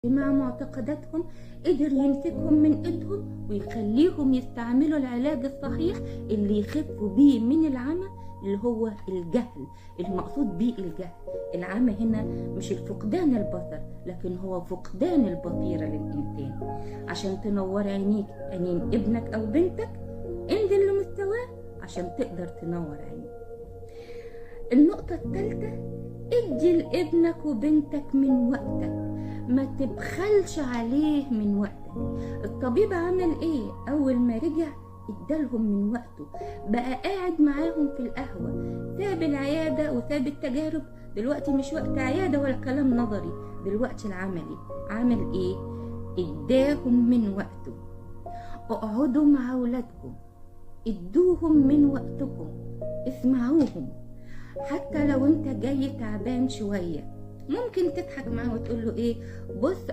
مع معتقداتهم قدر يمسكهم من ايدهم ويخليهم يستعملوا العلاج الصحيح اللي يخفوا بيه من العمى، اللي هو الجهل. المقصود بيه الجهل، العمى هنا مش الفقدان البصر، لكن هو فقدان البصيرة للإنسان. عشان تنور عينين ابنك أو بنتك، انزل لمستواه عشان تقدر تنور عينيه. النقطة الثالثة، ادي لابنك وبنتك من وقتك، ما تبخلش عليه من وقتك. الطبيب عمل ايه؟ اول ما رجع ادالهم من وقته، بقى قاعد معاهم في القهوة، ساب العيادة وساب التجارب. دلوقتي مش وقت عيادة ولا كلام نظري، دلوقتي العملي. عمل ايه؟ اداهم من وقته. اقعدوا مع اولادكم، ادوهم من وقتكم، اسمعوهم. حتى لو انت جاي تعبان شوية، ممكن تضحك معاه وتقول له ايه، بص